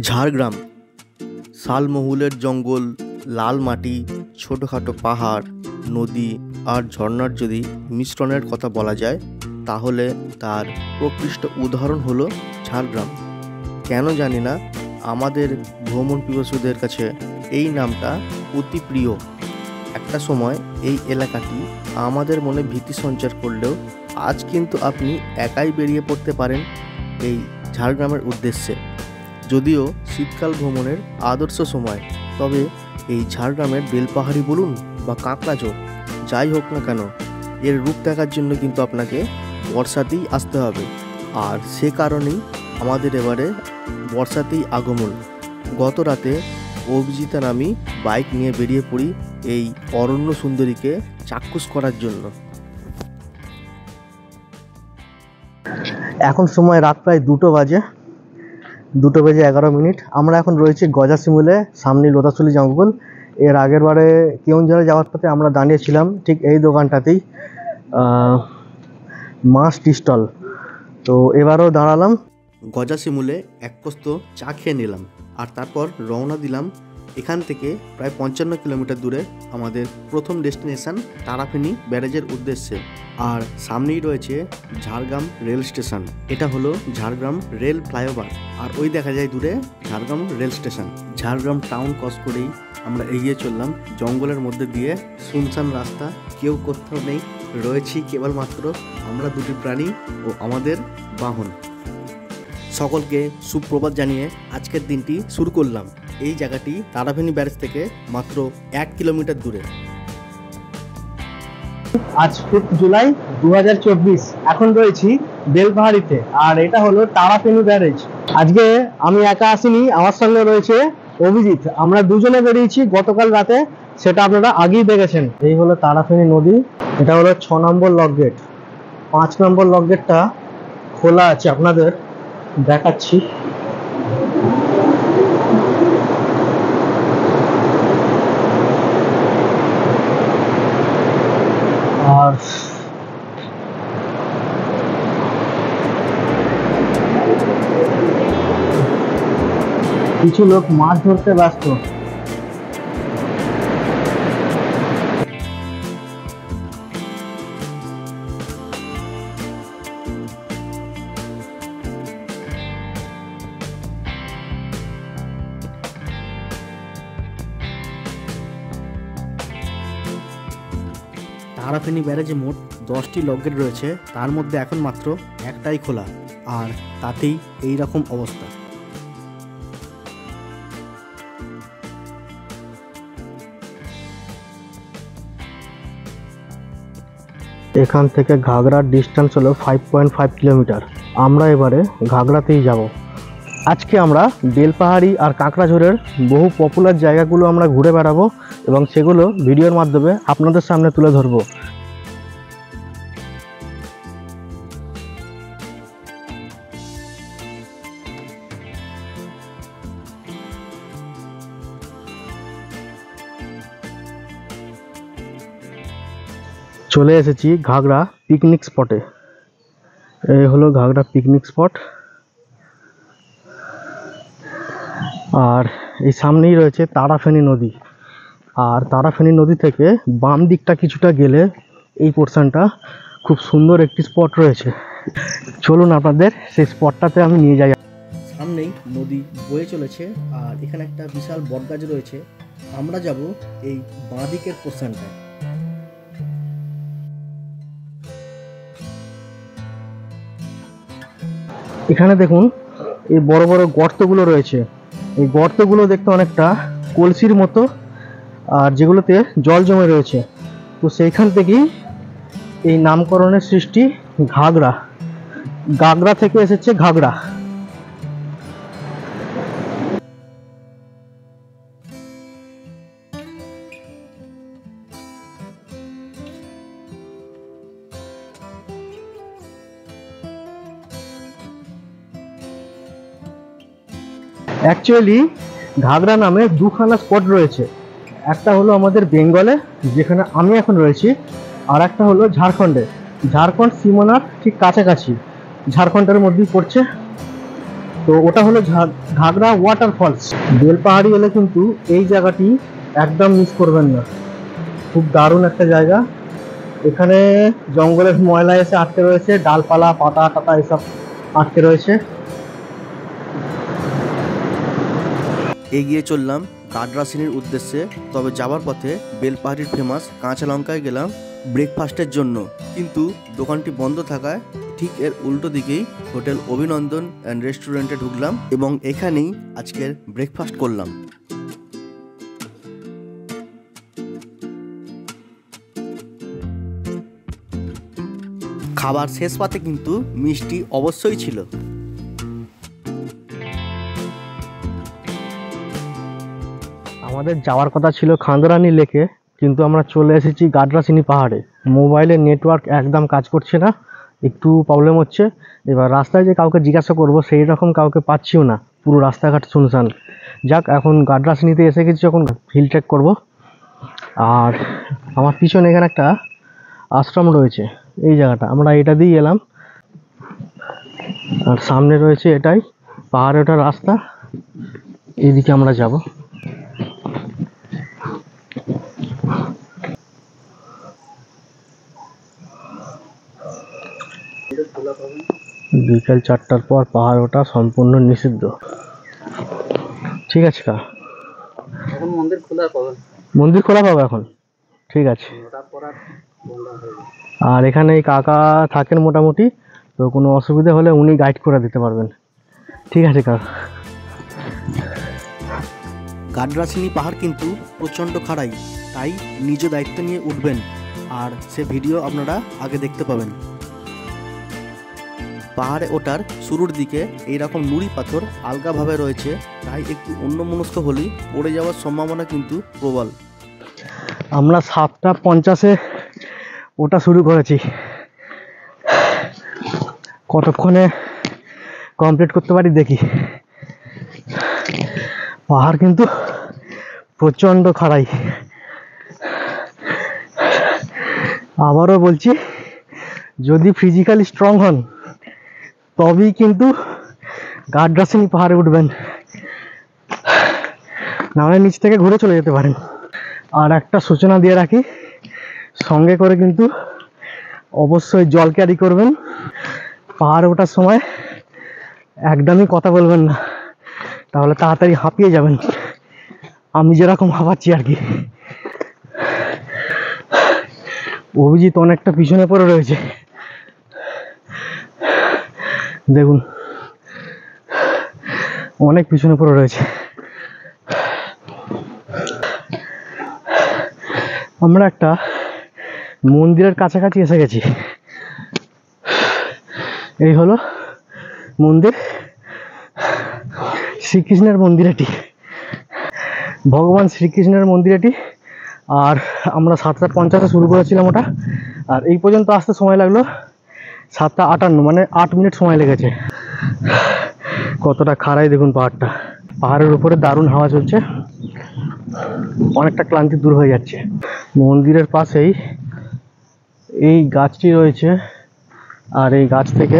ঝাড়গ্রাম শালমহুলের জঙ্গল, লাল মাটি, ছোটোখাটো পাহাড়, নদী আর ঝর্ণার যদি মিশ্রণের কথা বলা যায় তাহলে তার প্রকৃষ্ট উদাহরণ হলো ঝাড়গ্রাম। কেন জানি না, আমাদের ভ্রমণ পিপাসুদের কাছে এই নামটা অতি প্রিয়। একটা সময় এই এলাকাটি আমাদের মনে ভীতি সঞ্চার করলেও আজ কিন্তু আপনি একাই বেরিয়ে পড়তে পারেন এই ঝাড়গ্রামের উদ্দেশ্যে। যদিও শীতকাল ভ্রমণের আদর্শ সময়, তবে এই ঝাড়গ্রামের বেলপাহাড়ি বলুন বা কাঁকড়াঝোড়, যাই হোক না কেন, এর রূপ দেখার জন্য কিন্তু আপনাকে বর্ষাতেই আসতে হবে। আর সে কারণেই আমাদের এবারে বর্ষাতেই আগমন। গত রাতে অভিজিৎ আর আমি বাইক নিয়ে বেরিয়ে পড়ি এই অরণ্য সুন্দরীকে চাক্ষুষ করার জন্য। এখন সময় রাত প্রায় 2টো বাজে, 2:11। আমরা এখন রয়েছি গজাশিমুলে, সামনে লোধাশুলি জঙ্গল। এর আগের বারে কেউনঝড়ে যাওয়ার পথে আমরা দাঁড়িয়েছিলাম ঠিক এই দোকানটাতেই, মাছ স্টল। তো এবারও দাঁড়ালাম গজাশিমুলে, এক পোস্ত চা খেয়ে নিলাম আর তারপর রওনা দিলাম এখান থেকে প্রায় 55 কিলোমিটার দূরে আমাদের প্রথম ডেস্টিনেশন তারাফেনী ব্যারেজের উদ্দেশ্যে। আর সামনেই রয়েছে ঝাড়গ্রাম রেল স্টেশন। এটা হলো ঝাড়গ্রাম রেল ফ্লাইওভার, আর ওই দেখা যায় দূরে Jhargram rail station. Jhargram town cross করেই আমরা এগিয়ে চললাম জঙ্গলের মধ্যে দিয়ে, শুনশান রাস্তা, কেউ কোথাও নেই, রয়েছি কেবলমাত্র আমরা দুটি প্রাণী ও আমাদের বাহন। সকলকে সুপ্রভাত জানিয়ে আজকের দিনটি শুরু করলাম। এই জায়গাটি তারাফেনী ব্যারেজ থেকে মাত্র 1 কিলোমিটার দূরে। আজ 5 জুলাই 2024। এখন রয়েছি বেলপাহাড়িতে, আর এটা হলো তারাফেনী ব্যারেজ। আজকে আমি একা আসিনি, আমার সঙ্গে রয়েছে অভিজিৎ। আমরা দুজনে বেরিয়েছি গতকাল রাতে, সেটা আপনারা আগেই দেখেছেন। এই হলো তারাফেনী নদী, এটা হলো 6 নম্বর লক গেট। 5 নম্বর লক গেটটা খোলা আছে, আপনাদের দেখাচ্ছি। আর কিছু লোক মাছ ধরতে ব্যস্ত। তারাফেনী ব্যারেজে মোট 10টি লক গেট রয়েছে, তার মধ্যে এখন মাত্র একটাই খোলা, আর তাতেই এই রকম অবস্থা। এখান থেকে ঘাগড়ার ডিস্টেন্স হলো 5.5 কিলোমিটার। আমরা এবারে ঘাগড়াতেই যাব। আজকে আমরা বেলপাহাড়ি আর কাঁকড়াঝোড়ের বহু পপুলার জায়গাগুলো আমরা ঘুরে বেড়াবো এবং সেগুলো ভিডিওর মাধ্যমে আপনাদের সামনে তুলে ধরবো। চলে এসেছি ঘাগড়া পিকনিক স্পটে। এই হলো ঘাগড়া পিকনিক স্পট, আর এই সামনেই রয়েছে তারাফেনী নদী। আর তারাফেনী নদী থেকে বাম দিকটা কিছুটা গেলে এই পোর্শনটা খুব সুন্দর একটি স্পট রয়েছে। চলুন আপনাদের সেই স্পটটাতে আমি নিয়ে যাই। সামনেই নদী বয়ে চলেছে আর এখানে একটা বিশাল বটগাছ রয়েছে। আমরা যাব এই বাঁ দিকের পোর্শনটায়। এখানে দেখুন এই বড় বড় গর্তগুলো রয়েছে। এই গর্তগুলো দেখতে অনেকটা কলসির মতো, আর যেগুলোতে জল জমে রয়েছে। তো সেইখান থেকেই এই নামকরণের সৃষ্টি ঘাগড়া। গাগড়া থেকে এসেছে ঘাগড়া। অ্যাকচুয়ালি ঘাগড়া নামে দুখানা স্পট রয়েছে। একটা হলো আমাদের বেঙ্গলে, যেখানে আমি এখন রয়েছি, আর একটা হলো ঝাড়খণ্ডে। ঝাড়খণ্ড সীমানার ঠিক কাছাকাছি, ঝাড়খণ্ডের মধ্যেই পড়ছে। তো ওটা হলো ঘাগরা ওয়াটারফলস। বেলপাহাড়ি এলে কিন্তু এই জায়গাটি একদম মিস করবেন না, খুব দারুণ একটা জায়গা। এখানে জঙ্গলের ময়লা এসে আটকে রয়েছে, ডালপালা পাতা টাতা এসব আটকে রয়েছে। এগিয়ে চললাম গাডরাসিনীর উদ্দেশ্যে। তবে যাওয়ার পথে বেলপাহাড়ির ফেমাস কাঁচা লঙ্কায় গেলাম ব্রেকফাস্টের জন্য, কিন্তু দোকানটি বন্ধ থাকায় ঠিক এর উল্টো দিকেই হোটেল অভিনন্দন অ্যান্ড রেস্টুরেন্টে ঢুকলাম এবং এখানেই আজকের ব্রেকফাস্ট করলাম। খাবার শেষ পাতে কিন্তু মিষ্টি অবশ্যই ছিল। আমাদের যাওয়ার কথা ছিল খান্দরানি লেকে, কিন্তু আমরা চলে এসেছি গাডরাসিনী পাহাড়ে। মোবাইলের নেটওয়ার্ক একদম কাজ করছে না, একটু প্রবলেম হচ্ছে। এবার রাস্তায় যে কাউকে জিজ্ঞাসা করব সেই রকম কাউকে পাচ্ছিও না, পুরো রাস্তাঘাট শুনশান। যাক, এখন গাডরাসিনীতে এসে গেছি, যখন হিল ট্রেক করব। আর আমার পিছনে এখানে একটা আশ্রম রয়েছে, এই জায়গাটা আমরা এটা দিয়ে এলাম। আর সামনে রয়েছে এটাই পাহাড়ে ওঠার রাস্তা, এইদিকে আমরা যাব। বিকেল 4টার পর পাহাড় ওঠা সম্পূর্ণ নিষিদ্ধ। ঠিক আছে কা, এখন মন্দির খোলা পাবে, মন্দির খোলা পাবে এখন, ঠিক আছে। আর এখানে এই কাকা থাকেন মোটামুটি, তো কোনো অসুবিধা হলে উনি গাইড করে দিতে পারবেন। ঠিক আছে কাকা। গাডরাসিনী পাহাড় কিন্তু প্রচণ্ড খাড়াই, তাই নিজ দায়িত্ব নিয়ে উঠবেন, আর সে ভিডিও আপনারা আগে দেখতে পাবেন। পাহাড়ে ওঠার শুরুর দিকে এইরকম নুড়ি পাথর আলগাভাবে রয়েছে, তাই একটু অন্যমনস্ক হলেই পড়ে যাওয়ার সম্ভাবনা কিন্তু প্রবল। আমরা 7:50-এ ওটা শুরু করেছি, কতক্ষণে কমপ্লিট করতে পারি দেখি। পাহাড় কিন্তু প্রচণ্ড খাড়াই। আবারও বলছি, যদি ফিজিক্যালি স্ট্রং হন তবেই কিন্তু গাডরাসিনী পাহাড়ে উঠবেন, নাহলে নিচ থেকে ঘুরে চলে যেতে পারেন। আর একটা সূচনা দিয়ে রাখি, সঙ্গে করে কিন্তু অবশ্যই জল ক্যারি করবেন। পাহাড়ে ওঠার সময় একদমই কথা বলবেন না, তাহলে তাড়াতাড়ি হাঁপিয়ে যাবেন, আমি যেরকম হাঁপাচ্ছি আর কি। অভিজিৎ অনেকটা পিছনে পড়ে রয়েছে, দেখুন অনেক পিছনে পড়ে রয়েছে। আমরা একটা মন্দিরের কাছাকাছি এসে গেছি, এই হলো মন্দির, শ্রীকৃষ্ণের মন্দির এটি, ভগবান শ্রীকৃষ্ণের মন্দির এটি। আর আমরা 7:50-এ শুরু করেছিলাম ওটা, আর এই পর্যন্ত আসতে সময় লাগলো 7:58, মানে 8 মিনিট সময় লেগেছে। কতটা খাড়াই দেখুন পাহাড়টা, পাহাড়ের উপরে দারুণ হাওয়া চলছে, অনেকটা ক্লান্তি দূর হয়ে যাচ্ছে। মন্দিরের পাশেই এই গাছটি রয়েছে, আর এই গাছ থেকে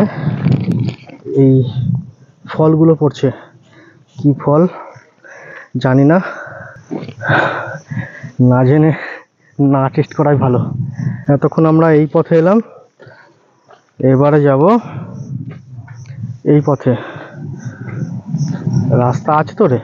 এই ফলগুলো পড়ছে, কি ফল জানি না, না জেনে না টেস্ট করাই ভালো। এতক্ষণ আমরা এই পথে এলাম, এবারে যাব এই পথে। রাস্তা আছে তো রে।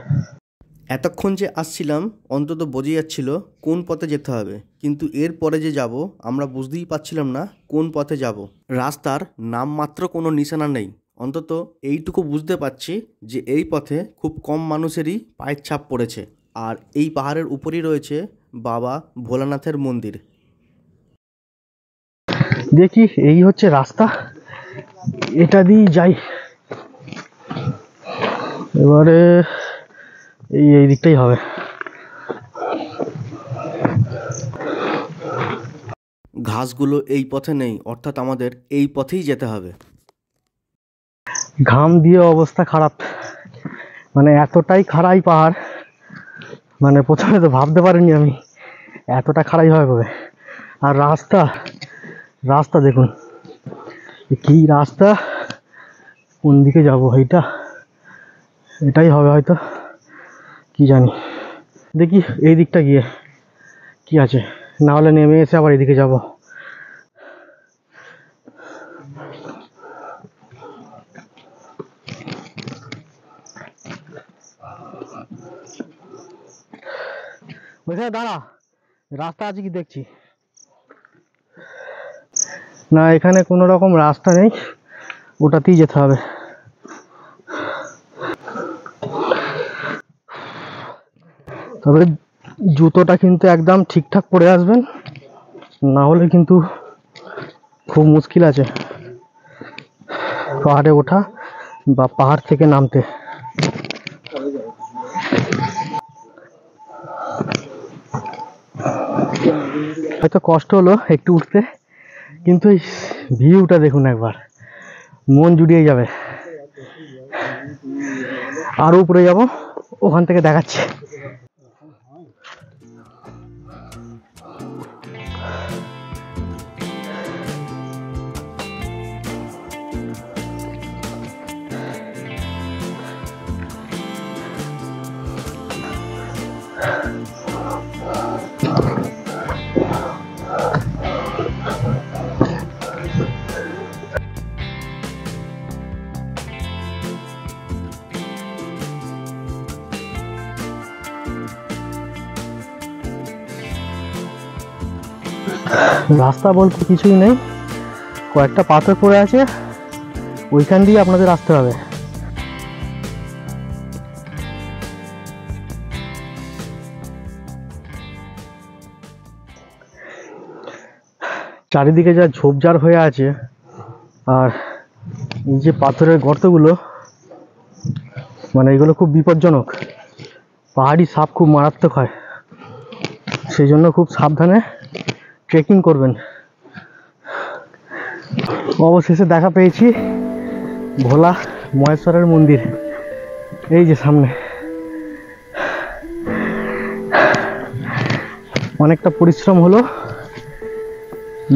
এতক্ষণ যে আসছিলাম অন্তত বোঝা যাচ্ছিল কোন পথে যেতে হবে, কিন্তু এর পরে যে যাব আমরা বুঝতেই পারছিলাম না কোন পথে যাব। রাস্তার নামমাত্র কোনো নিশানা নেই, অন্তত এইটুকু বুঝতে পারছি যে এই পথে খুব কম মানুষেরই পায়ের ছাপ পড়েছে। আর এই পাহাড়ের উপরই রয়েছে বাবা ভোলানাথের মন্দির। দেখি এই হচ্ছে রাস্তা, এটা দিয়ে যাই। এবারে এই দিকটাই হবে। ঘাসগুলো এই পথে নেই, অর্থাৎ আমাদের এই পথেই যেতে হবে। ঘাম দিয়ে অবস্থা খারাপ, মানে এতটাই খাড়াই পাহাড়, মানে প্রথমে তো ভাবতে পারিনি আমি এতটা খাড়াই হবে। আর রাস্তা রাস্তা দেখুন কি রাস্তা, কোন দিকে যাব, এইটা এটাই হবে হয়তো, কি জানি। দেখি এই দিকটা গিয়ে কি আছে, না হলে নেমে এসে আবার এদিকে যাব। ওইখানে দাঁড়া, রাস্তা আছে কি দেখছি। না, এখানে কোনো রকম রাস্তা নেই, ওটাতেই যেতে হবে। তবে জুতোটা কিন্তু একদম ঠিকঠাক পরে আসবেন, না হলে কিন্তু খুব মুশকিল আছে পাহাড়ে ওঠা বা পাহাড় থেকে নামতে। হয়তো কষ্ট হলো একটু উঠতে, কিন্তু এই ভিউটা দেখুন একবার, মন জুড়িয়ে যাবে। আরো উপরে যাব, ওখান থেকে দেখাচ্ছি। রাস্তা বলতে কিছুই নেই, কয়েকটা পাথর পড়ে আছে, ওইখান দিয়ে আপনাদের আসতে হবে। চারিদিকে যা ঝোপঝাড় হয়ে আছে, আর এই যে পাথরের গর্তগুলো, মানে এগুলো খুব বিপজ্জনক। পাহাড়ি সাপ খুব মারাত্মক হয়, সেই জন্য খুব সাবধানে ট্রেকিং করবেন। অবশেষে দেখা পেয়েছি ভোলা মহেশ্বরের মন্দির, এই যে সামনে। অনেকটা পরিশ্রম হলো,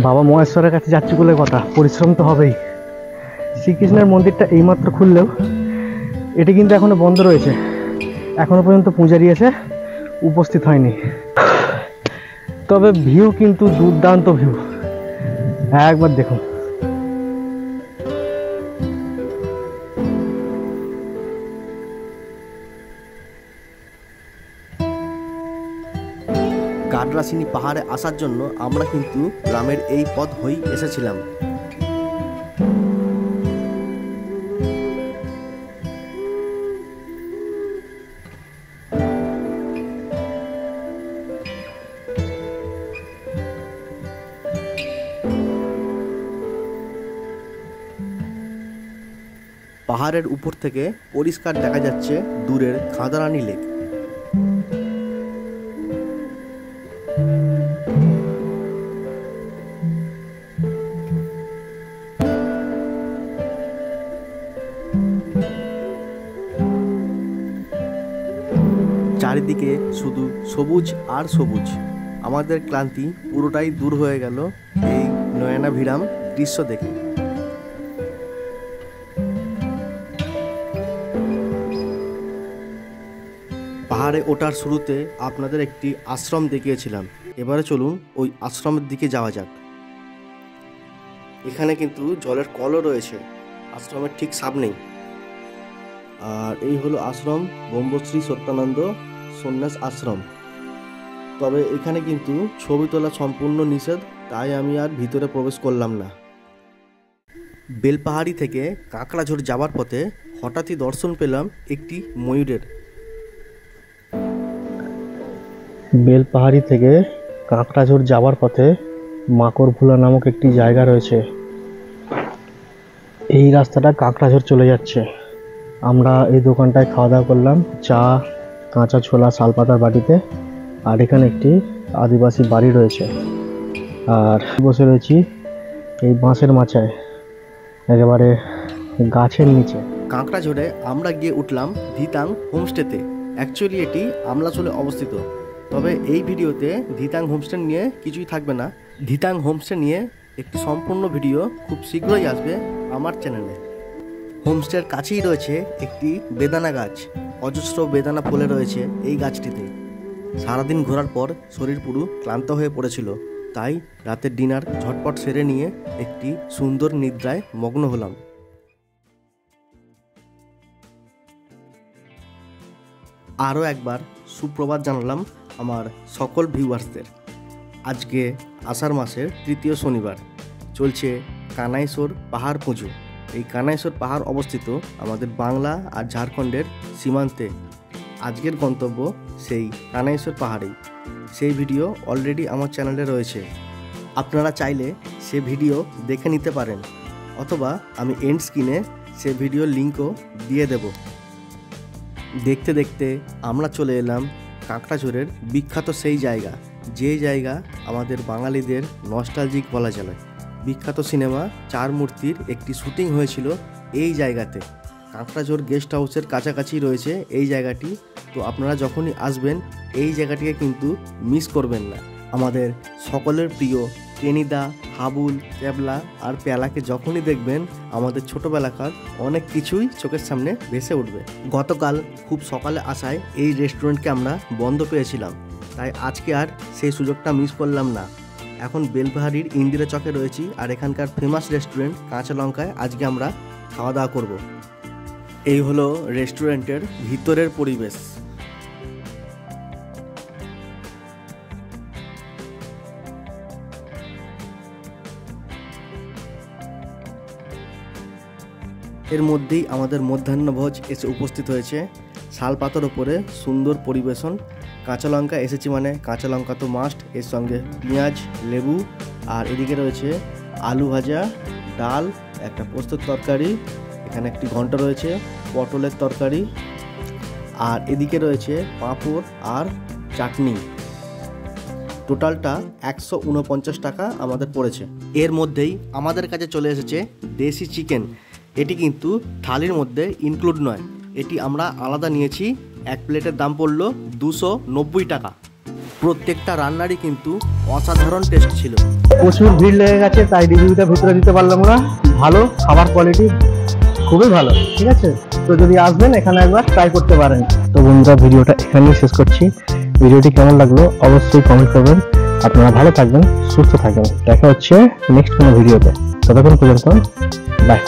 বাবা মহেশ্বরের কাছে যাচ্ছি বলে কথা, পরিশ্রম তো হবেই। শ্রীকৃষ্ণের মন্দিরটা এইমাত্র খুললেও এটি কিন্তু এখনো বন্ধ রয়েছে, এখনো পর্যন্ত পূজারি এসে উপস্থিত হয়নি। তবে ভিউ কিন্তু দুর্দান্ত ভিউ, একবার দেখুন। গাডরাসিনী পাহাড়ে আসার জন্য আমরা কিন্তু গ্রামের এই পথ হয়েই এসেছিলাম। পাহাড়ের উপর থেকে পরিষ্কার দেখা যাচ্ছে দূরের খাদারানি লেক। চারিদিকে শুধু সবুজ আর সবুজ, আমাদের ক্লান্তি পুরোটাই দূর হয়ে গেল এই নয়নাভিরাম দৃশ্য দেখে। পাহাড়ে ওঠার শুরুতে আপনাদের একটি আশ্রম দেখিয়েছিলাম, এবারে চলুন ওই আশ্রমের দিকে যাওয়া যাক। এখানে কিন্তু জলের কলও রয়েছে আশ্রমের ঠিক সামনেই। আর এই হলো আশ্রম ব্রহ্মশ্রী সত্যানন্দ সন্ন্যাস আশ্রম। তবে এখানে কিন্তু ছবি তোলা সম্পূর্ণ নিষেধ, তাই আমি আর ভিতরে প্রবেশ করলাম না। বেলপাহাড়ি থেকে কাঁকড়াঝোড় যাওয়ার পথে হঠাৎই দর্শন পেলাম একটি ময়ূরের। বেলপাহাড়ি থেকে কাঁকড়াঝোড় যাওয়ার পথে মাকড়ভোলা নামক একটি জায়গা রয়েছে, এই রাস্তাটা কাঁকড়াঝোড় চলে যাচ্ছে। আমরা এই দোকানটায় খাওয়া দাওয়া করলাম, চা, কাঁচা ছোলা শালপাতার বাটিতে। আর এখানে একটি আদিবাসী বাড়ি রয়েছে, আর বসে রয়েছি এই বাঁশের মাচায়, একেবারে গাছের নিচে। কাঁকড়াঝোড়ে আমরা গিয়ে উঠলাম ধিতাং হোমস্টেতে। অ্যাকচুয়ালি এটি আমলাচলে অবস্থিত, তবে এই ভিডিওতে ধিতাং হোমস্টে নিয়ে কিছুই থাকবে না। ধিতাং হোমস্টে নিয়ে একটি সম্পূর্ণ ভিডিও খুব শীঘ্রই আসবে আমার চ্যানেলে। হোমস্টের কাছেই রয়েছে একটি বেদানা গাছ। অজস্র বেদানা ফলে রয়েছে এই গাছটিতে। সারাদিন ঘোরার পর শরীর পুরো ক্লান্ত হয়ে পড়েছিল, তাই রাতের ডিনার ঝটপট সেরে নিয়ে একটি সুন্দর নিদ্রায় মগ্ন হলাম। আরও একবার সুপ্রভাত জানালাম আমার সকল ভিউয়ার্সদের। আজকে আষাঢ় মাসের ৩য় শনিবার, চলছে কানাইশোর পাহাড় পুজো। এই কানাইশোর পাহাড় অবস্থিত আমাদের বাংলা আর ঝাড়খণ্ডের সীমান্তে। আজকের গন্তব্য সেই কানাইশোর পাহাড়েই। সেই ভিডিও অলরেডি আমার চ্যানেলে রয়েছে, আপনারা চাইলে সে ভিডিও দেখে নিতে পারেন, অথবা আমি এন্ড স্ক্রিনে সে ভিডিওর লিঙ্কও দিয়ে দেব। দেখতে দেখতে আমরা চলে এলাম কাঁকড়াঝোড়ের বিখ্যাত সেই জায়গা, যে জায়গা আমাদের বাঙালিদের নস্টালজিক বলা চলে। বিখ্যাত সিনেমা চার মূর্তির একটি শুটিং হয়েছিল এই জায়গাতে। কাঁকড়াঝোড় গেস্ট হাউসের কাছাকাছি রয়েছে এই জায়গাটি। তো আপনারা যখনই আসবেন এই জায়গাটিকে কিন্তু মিস করবেন না। আমাদের সকলের প্রিয় টেনিদা, হাবুল, ক্যাবলা আর পেয়ালাকে যখনই দেখবেন আমাদের ছোটোবেলাকার অনেক কিছুই চোখের সামনে ভেসে উঠবে। গতকাল খুব সকালে আসায় এই রেস্টুরেন্টকে আমরা বন্ধ পেয়েছিলাম, তাই আজকে আর সেই সুযোগটা মিস করলাম না। এখন বেলপাহাড়ির ইন্দিরা চকে রয়েছি, আর এখানকার ফেমাস রেস্টুরেন্ট কাঁচা লঙ্কায় আজকে আমরা খাওয়া দাওয়া করব। এই হলো রেস্টুরেন্টের ভিতরের পরিবেশ। এর মধ্যেই আমাদের মধ্যাহ্নভোজ এসে উপস্থিত হয়েছে। শাল পাতার ওপরে সুন্দর পরিবেশন। কাঁচা লঙ্কা এসেছি মানে কাঁচা লঙ্কা তো মাস্ট, এর সঙ্গে পেঁয়াজ, লেবু, আর এদিকে রয়েছে আলু ভাজা, ডাল, একটা পোস্তর তরকারি, এখানে একটি ঘন্ট রয়েছে, পটলের তরকারি, আর এদিকে রয়েছে পাঁপড় আর চাটনি। টোটালটা 149 টাকা আমাদের পড়েছে। এর মধ্যেই আমাদের কাছে চলে এসেছে দেশি চিকেন। এটি কিন্তু থালির মধ্যে ইনক্লুড নয়, এটি আমরা আলাদা নিয়েছি। এক প্লেটের দাম পড়লো 290 টাকা। প্রত্যেকটা রান্নারই কিন্তু অসাধারণ টেস্ট ছিল। প্রচুর ভিড় লেগে গেছে, তাই রিভিউটা ভিতরে দিতে পারলাম না। ভালো খাবার, কোয়ালিটি খুবই ভালো। ঠিক আছে, তো যদি আসবেন এখানে একবার ট্রাই করতে পারেন। তো বন্ধুরা, ভিডিওটা এখানেই শেষ করছি। ভিডিওটি কেমন লাগলো অবশ্যই কমেন্ট করবেন। আপনারা ভালো থাকবেন, সুস্থ থাকবেন। দেখা হচ্ছে নেক্সট কোনো ভিডিওতে। ততক্ষণ পর্যন্ত বাই।